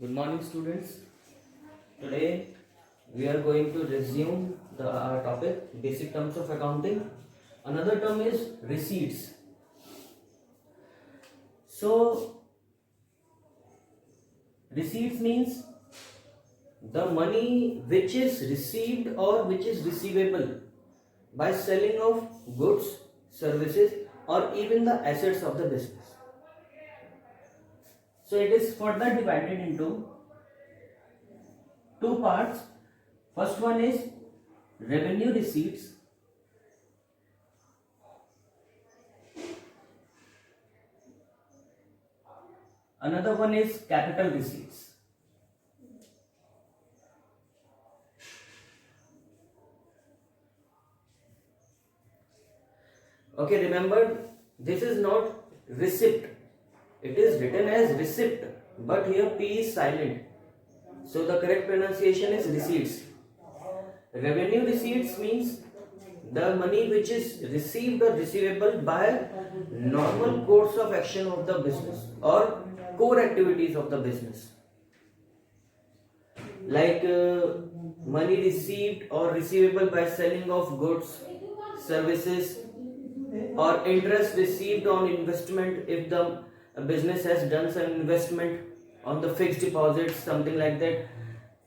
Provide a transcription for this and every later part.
Good morning, students. Today we are going to resume our topic basic terms of accounting. Another term is receipts. So, receipts means the money which is received or which is receivable by selling of goods, services, or even the assets of the business. So, it is further divided into two parts. First one is revenue receipts. Another one is capital receipts. Okay, remember this is not receipt. It is written as receipt, but here P is silent. So the correct pronunciation is receipts. Revenue receipts means the money which is received or receivable by normal course of action of the business or core activities of the business. Like money received or receivable by selling of goods, services, or interest received on investment if the business has done some investment on the fixed deposits, something like that.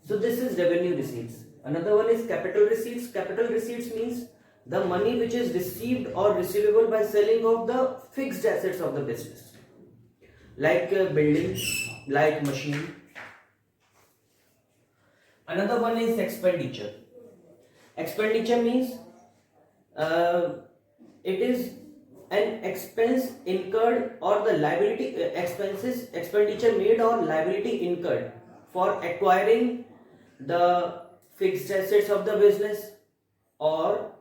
So this is revenue receipts. Another one is capital receipts. Capital receipts means the money which is received or receivable by selling of the fixed assets of the business, like buildings, like machine. Another one is expenditure. Expenditure means it is an expense incurred or the liability expenditure made or liability incurred for acquiring the fixed assets of the business or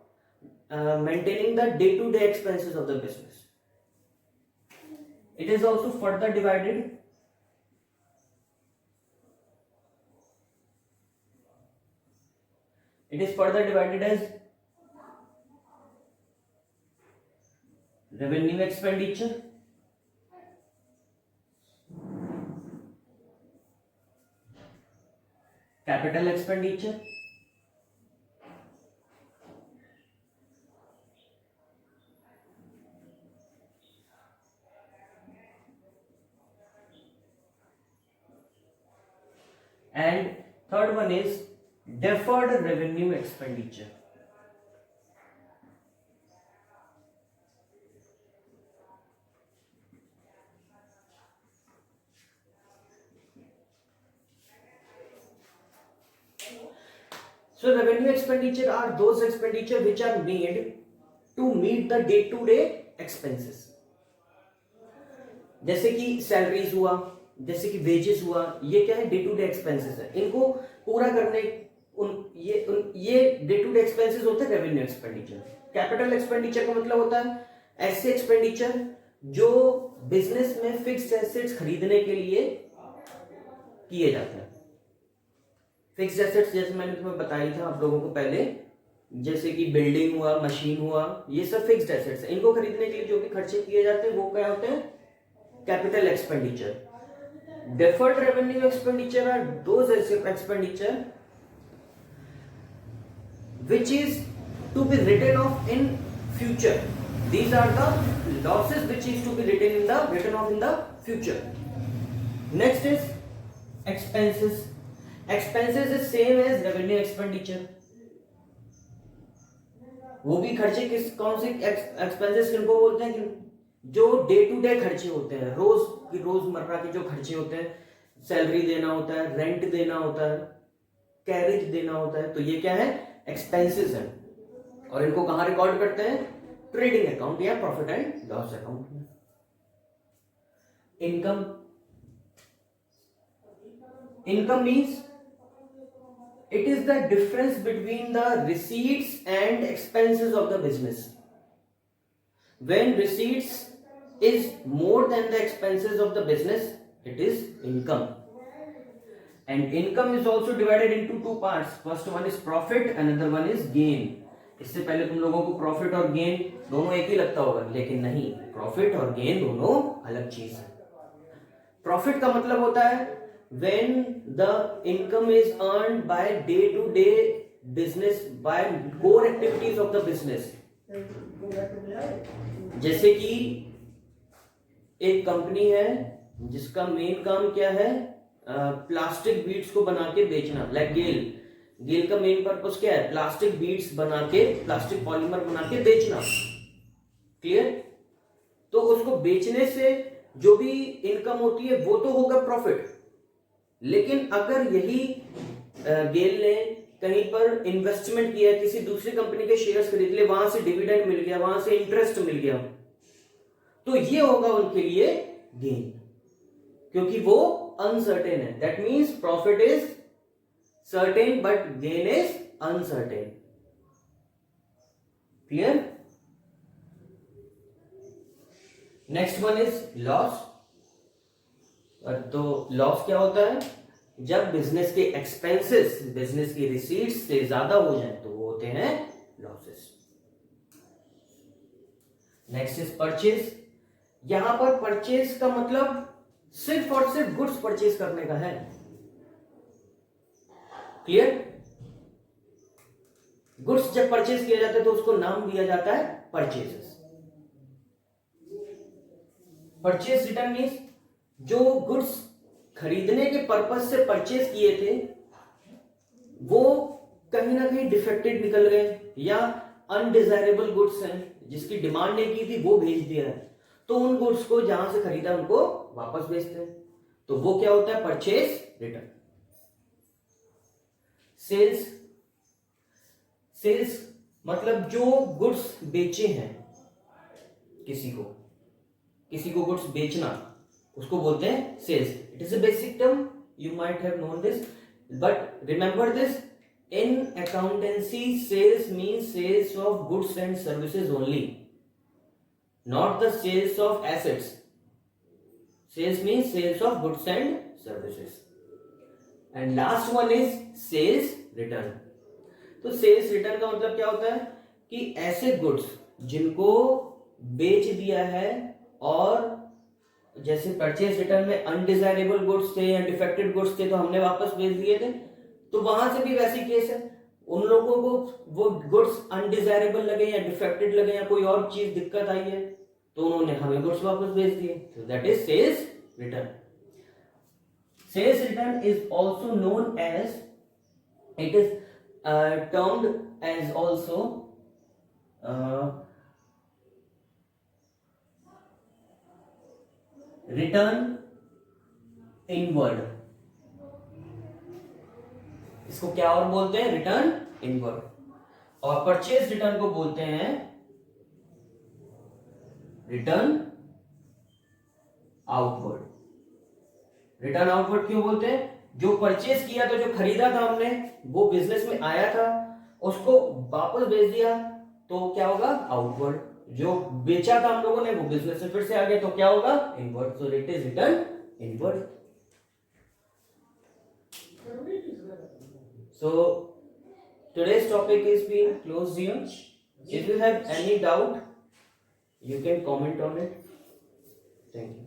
maintaining the day-to-day expenses of the business. It is also further divided as revenue expenditure, capital expenditure, and third one is deferred revenue expenditure. So revenue expenditure are those expenditure which are made to meet the day-to-day expenses. जैसे कि salaries हुआ, जैसे कि wages हुआ, ये क्या है? Day to day expenses है. इनको पूरा करने ये डे टू डे एक्सपेंसेस होते हैं रेवेन्यू एक्सपेंडिचर. कैपिटल एक्सपेंडिचर का मतलब होता है ऐसे एक्सपेंडिचर जो बिजनेस में फिक्स्ड एसेट्स खरीदने के लिए किए जाते हैं. फिक्स्ड एसेट्स जैसे मैंने तुम्हें बताई था आप लोगों को पहले, जैसे कि बिल्डिंग हुआ, मशीन हुआ, ये सब फिक्स्ड एसेट्स है. इनको खरीदने के लिए जो भी खर्चे किए जाते हैं वो क्या होते हैं? Capital expenditure. Deferred revenue expenditure are those expenditure which is to be written off in future. These are the losses which is to be written off in the future. Next is expenses. Expenses is same as revenue expenditure. वो भी खर्चे कौन से expenses किनको बोलते हैं? जो day to day खर्चे होते हैं, रोजमर्रा के जो खर्चे होते हैं, सैलरी देना होता है, रेंट देना होता है, कैरेज देना होता है, तो ये क्या है? एक्सपेंसेस है. और इनको कहां रिकॉर्ड करते हैं? ट्रेडिंग अकाउंट या प्रॉफिट एंड लॉस अकाउंट में. Income means it is the difference between the receipts and expenses of the business. When receipts is more than the expenses of the business, it is income. And income is also divided into two parts. First one is profit, another one is gain. इससे पहले तुम लोगों को profit और gain दोनों एक ही लगता होगा, लेकिन नहीं, प्रॉफिट और गेन दोनों अलग चीज है. प्रॉफिट का मतलब होता है when the income is earned by day to day business, by core activities of the business. जैसे कि एक कंपनी है जिसका मेन काम क्या है, प्लास्टिक बीड्स को बना के बेचना, लाइक गेल का मेन पर्पस क्या है, प्लास्टिक बीड्स बना के, प्लास्टिक पॉलीमर बना के बेचना, क्लियर। तो उसको बेचने से जो भी इनकम होती है वो तो होगा प्रॉफिट, लेकिन अगर यही गेल ने कहीं पर इन्वेस्टमेंट किया, किसी दूसरी कंपनी के शेयर्स खरीद लिए, वहां से डिविडेंड मिल गया, वहां से इंटरेस्ट मिल गया, तो ये होगा उनके लिए गेन, क्योंकि वो अनसर्टेन है। That means profit is certain but gain is uncertain, clear. Next one is loss. तो लॉस क्या होता है, जब बिजनेस के एक्सपेंसेस बिजनेस की रिसीट्स से ज्यादा हो जाए तो वो होते हैं लॉसेस। Next is purchase. यहां पर परचेज का मतलब सिर्फ और सिर्फ गुड्स परचेज करने का है, क्लियर। गुड्स जब परचेज किया जाता है तो उसको नाम दिया जाता है परचेजेस। परचेज रिटर्न मीन्स जो गुड्स खरीदने के पर्पज से परचेज किए थे वो कहीं ना कहीं डिफेक्टेड निकल गए, या अनडिजायरेबल गुड्स हैं जिसकी डिमांड नहीं की थी वो भेज दिया है, तो उन गुड्स को जहां से खरीदा उनको वापस भेजते हैं, तो वो क्या होता है, परचेज रिटर्न। सेल्स। सेल्स मतलब जो गुड्स बेचे हैं, किसी को गुड्स बेचना, उसको बोलते हैं sales. It is a basic term, you might have known this, but remember this, in accountancy sales means sales of goods and services only, not the sales of assets. Sales means sales of goods and services. And last one is sales return. तो sales return का मतलब क्या होता है कि ऐसे goods जिनको बेच दिया है, और जैसे परचेज रिटर्न में अनडिजायरेबल गुड्स थे या डिफेक्टेड गुड्स थे तो हमने वापस भेज दिए थे, तो वहां से भी वैसी केस है, उन लोगों को वो गुड्स अनडिजायरेबल लगे या डिफेक्टेड लगे या कोई और चीज दिक्कत आई है तो उन्होंने हमें गुड्स वापस भेज दिए, तो that is sales return. Sales return is also known as, it is termed as also return inward. इसको क्या और बोलते हैं, रिटर्न इनवर्ड। और परचेज रिटर्न को बोलते हैं रिटर्न आउटवर्ड। रिटर्न आउटवर्ड क्यों बोलते हैं, जो परचेज किया था, जो खरीदा था हमने, वो बिजनेस में आया था, उसको वापस भेज दिया तो क्या होगा, आउटवर्ड। जो बेचा था हम लोगों ने वो बिजनेस में फिर से आ गया तो क्या होगा, inward. So it is return inward. So today's topic is being closed here. If you have any doubt, you can comment on it. Thank you.